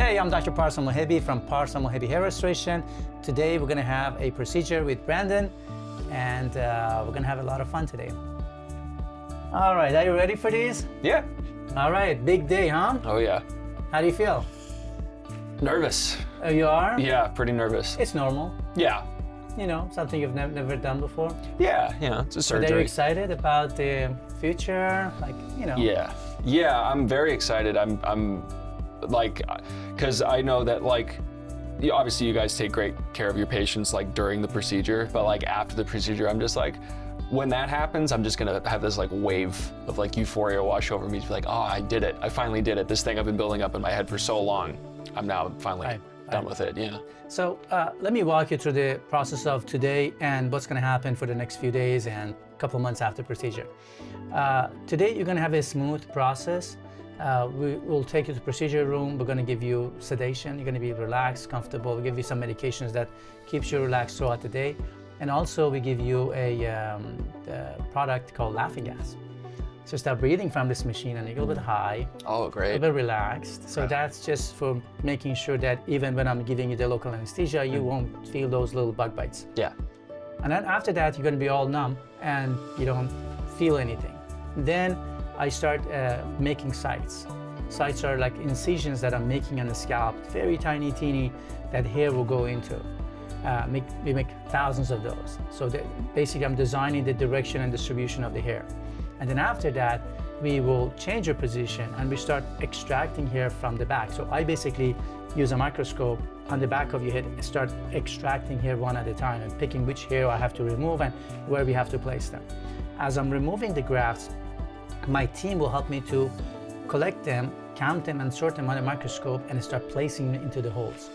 Hey, I'm Dr. Parsa Mohebi from Parsa Mohebi Hair Restoration. Today we're gonna have a procedure with Brandon, and we're gonna have a lot of fun today. All right, are you ready for these? Yeah. All right, big day, huh? Oh yeah. How do you feel? Nervous. Oh, you are? Yeah, pretty nervous. It's normal. Yeah. You know, something you've never done before. Yeah, it's a surgery. But are you excited about the future? Like, you know. Yeah, I'm very excited. I'm like, because I know that like, obviously you guys take great care of your patients like during the procedure, but like after the procedure, I'm just like, when that happens, I'm just gonna have this like wave of like euphoria wash over me to be like, oh, I did it. I finally did it. This thing I've been building up in my head for so long, I'm now finally done with it, yeah. So let me walk you through the process of today and what's gonna happen for the next few days and a couple months after procedure. Today, you're gonna have a smooth process. We'll take you to the procedure room. We're gonna give you sedation. You're gonna be relaxed, comfortable. We'll give you some medications that keeps you relaxed throughout the day. And also we give you a product called laughing gas. So start breathing from this machine and you get a little bit high. Oh, great. A little bit relaxed. So that's just for making sure that even when I'm giving you the local anesthesia, you won't feel those little bug bites. Yeah. And then after that, you're gonna be all numb and you don't feel anything. Then I start making sites. Sites are like incisions that I'm making on the scalp, very tiny, teeny, that hair will go into. We make thousands of those. So basically I'm designing the direction and distribution of the hair. And then after that, we will change your position and we start extracting hair from the back. So I basically use a microscope on the back of your head and start extracting hair one at a time and picking which hair I have to remove and where we have to place them. As I'm removing the grafts, my team will help me to collect them, count them, and sort them on a microscope and start placing them into the holes.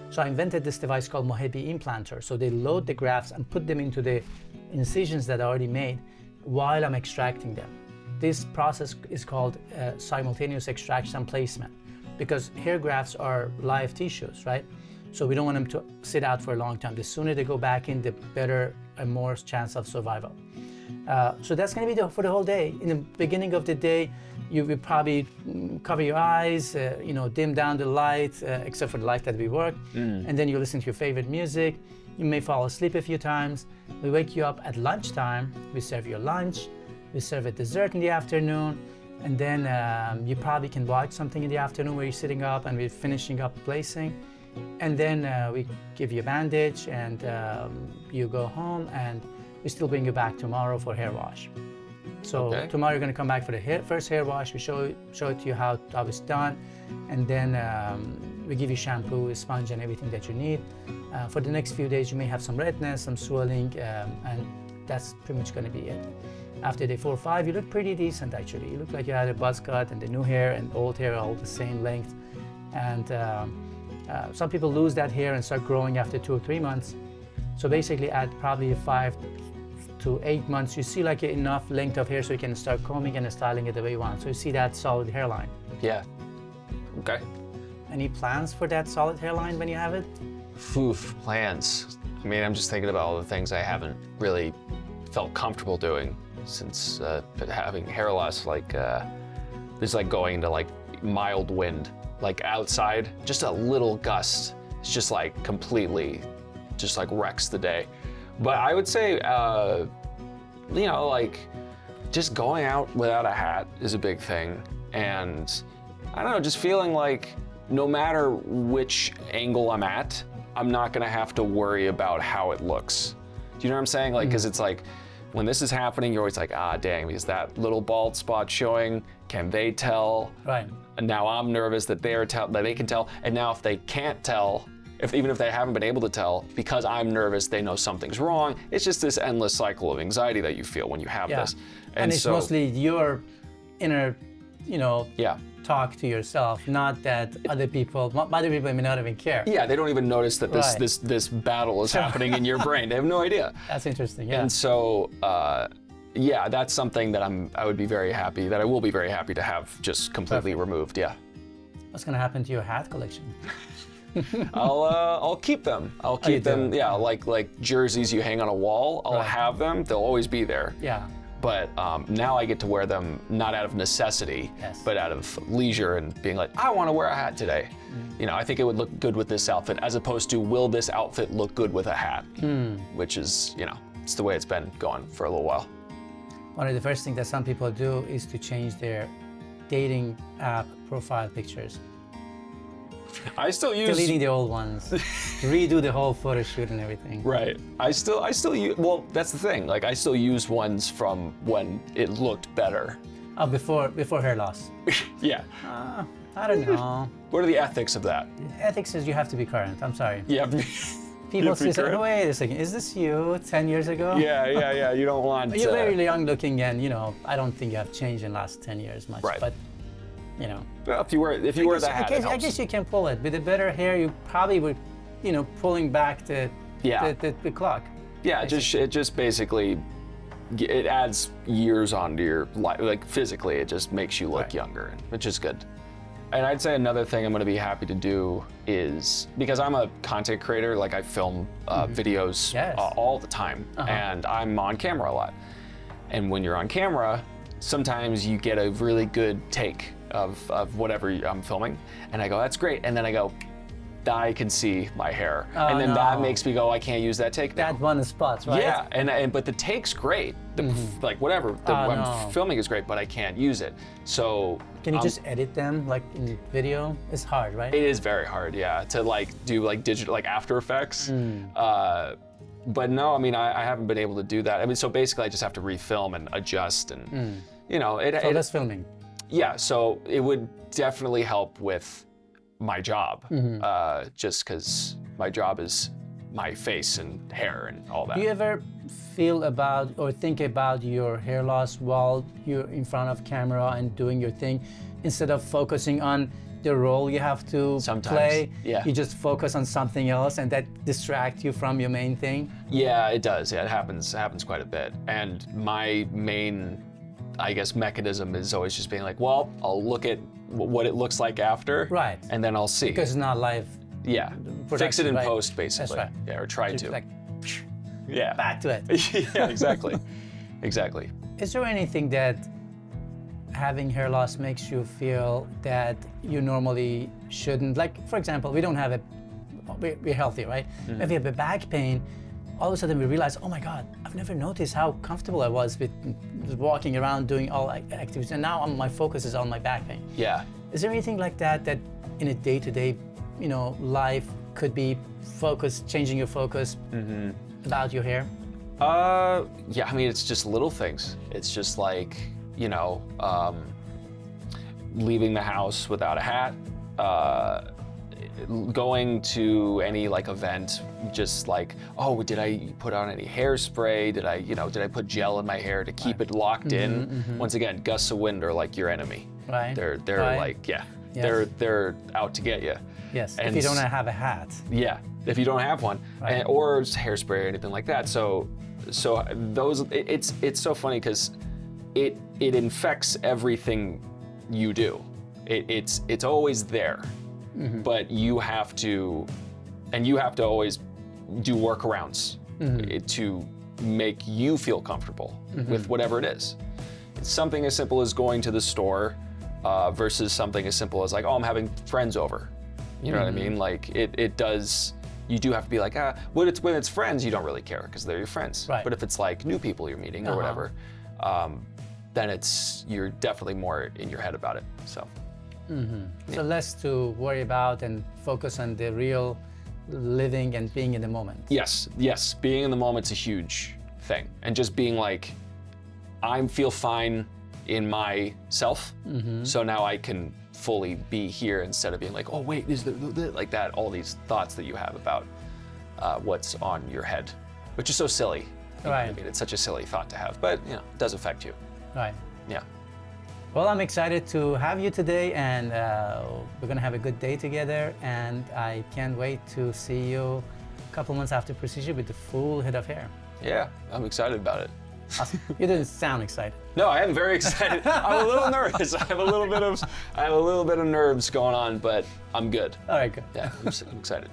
So I invented this device called Mohebi Implanter. So they load the grafts and put them into the incisions that I already made while I'm extracting them. This process is called simultaneous extraction and placement because hair grafts are live tissues, right? So we don't want them to sit out for a long time. The sooner they go back in, the better and more chance of survival. So that's going to be for the whole day. In the beginning of the day, you will probably cover your eyes, dim down the light, except for the light that we work, and then you listen to your favorite music. You may fall asleep a few times. We wake you up at lunchtime. We serve your lunch. We serve a dessert in the afternoon, and then you probably can watch something in the afternoon where you're sitting up and we're finishing up placing. And then we give you a bandage and you go home, and we still bring you back tomorrow for hair wash. So tomorrow you're going to come back for the first hair wash. We show it to you how it's done, and then we give you shampoo, a sponge, and everything that you need. For the next few days, you may have some redness, some swelling, and that's pretty much going to be it. After day 4 or 5, you look pretty decent actually. You look like you had a buzz cut, and the new hair and old hair are all the same length. And some people lose that hair and start growing after 2 or 3 months. So basically at probably 5 to 8 months, you see like enough length of hair so you can start combing and styling it the way you want. So you see that solid hairline. Yeah. Okay. Any plans for that solid hairline when you have it? Plans. I mean, I'm just thinking about all the things I haven't really felt comfortable doing since having hair loss. Like, it's like going into like mild wind, like outside, just a little gust. It's just like completely, just like wrecks the day. But I would say, like just going out without a hat is a big thing. And I don't know, just feeling like no matter which angle I'm at, I'm not gonna have to worry about how it looks. Do you know what I'm saying? Like, cause it's like, when this is happening, you're always like, ah, dang, is that little bald spot showing? Can they tell? Right. And now I'm nervous that that they can tell. And now if they can't tell, even if they haven't been able to tell, because I'm nervous, they know something's wrong. It's just this endless cycle of anxiety that you feel when you have this. And it's mostly your inner, talk to yourself, not that other people may not even care. Yeah, they don't even notice that this battle is happening in your brain. They have no idea. That's interesting, yeah. And so, that's something that I will be very happy to have just completely removed, yeah. What's gonna happen to your hat collection? I'll keep them. I'll keep them, like jerseys you hang on a wall. I'll have them. They'll always be there. Yeah. But now I get to wear them not out of necessity, Yes. but out of leisure and being like, I want to wear a hat today. You know, I think it would look good with this outfit, as opposed to, will this outfit look good with a hat? Which is, you know, it's the way it's been going for a little while. One of the first things that some people do is to change their dating app profile pictures. I still use Deleting the old ones, redo the whole photo shoot and everything. Right. I still use, well, that's the thing. Like, I still use ones from when it looked better. Oh, before hair loss. Yeah. I don't know. What are the ethics of that? Ethics says you have to be current. I'm sorry. Yeah. People have to be say, current? wait a second, is this you 10 years ago? Yeah. You don't want. You're very young looking, and you know, I don't think you have changed in the last 10 years much. Right. But you know, Well, if you wear the hat, it I helps. guess you can pull it. With the better hair, you probably would, you know, pulling back the clock. Yeah, it just basically it adds years onto your life. Like, physically, it just makes you look Right. younger, which is good. And I'd say another thing I'm going to be happy to do is, because I'm a content creator, like I film videos Yes. all the time, and I'm on camera a lot. And when you're on camera, sometimes you get a really good take of whatever I'm filming, and I go, that's great. And then I go, I can see my hair, and then that makes me go, I can't use that take now. That one spot, right? Yeah, and but the take's great. Like, whatever, what I'm filming is great, but I can't use it. So Can you just edit them like in video? It's hard, right? it is very hard, yeah, to like do like digital, like After Effects. But no, I mean, I haven't been able to do that. I mean, so basically I just have to refilm and adjust, and you know, So that's filming. yeah, so it would definitely help with my job, just because my job is my face and hair and all that. Do you ever feel about or think about your hair loss while you're in front of camera and doing your thing, instead of focusing on the role you have to Sometimes, play? yeah. You just focus on something else, and that distracts you from your main thing? Yeah, it does. Yeah, it happens quite a bit. And my main, I guess, mechanism is always just being like, well, I'll look at what it looks like after, Right. and then I'll see. Because it's not live. Yeah, fix it production, in right? post, basically. That's right. Yeah, or try Just to. like Yeah. back to it. Yeah, exactly. Exactly. Is there anything that having hair loss makes you feel that you normally shouldn't? Like, for example, we don't have we're healthy, right? If we have a back pain, all of a sudden we realize, oh my God, I've never noticed how comfortable I was with walking around doing all activities, and now my focus is on my back pain. Yeah. Is there anything like that in a day-to-day, you know, life could be changing your focus about your hair? Yeah, I mean, it's just little things. It's just like, you know, leaving the house without a hat, going to any like event, just like, oh, did I put on any hairspray? Did I put gel in my hair to keep it locked in? Once again, gusts of wind are like your enemy. Right. They're Right. like, yeah, Yes. they're out to get you. Yes, And if you don't have a hat. Yeah, if you don't have one, Right. or hairspray or anything like that. So those, it's so funny because it infects everything you do. It's always there, but you have to always do workarounds to make you feel comfortable with whatever it is. It's something as simple as going to the store versus something as simple as like, oh, I'm having friends over. You know what I mean? Like it does. You do have to be like, when it's friends, you don't really care because they're your friends. Right. But if it's like new people you're meeting or whatever, then you're definitely more in your head about it. So. So less to worry about and focus on the real living and being in the moment. Yes, being in the moment's a huge thing, and just being like, I feel fine in myself, so now I can fully be here instead of being like, oh wait, is there like that? All these thoughts that you have about what's on your head, which is so silly. Right. I mean, it's such a silly thought to have, but you know, it does affect you. Right. Yeah. Well, I'm excited to have you today, and we're gonna have a good day together, and I can't wait to see you a couple months after procedure with the full head of hair. Yeah, I'm excited about it. Awesome. You didn't sound excited. No, I am very excited. I'm a little nervous. I have a little bit of nerves going on, but I'm good. All right, good. Yeah, I'm excited.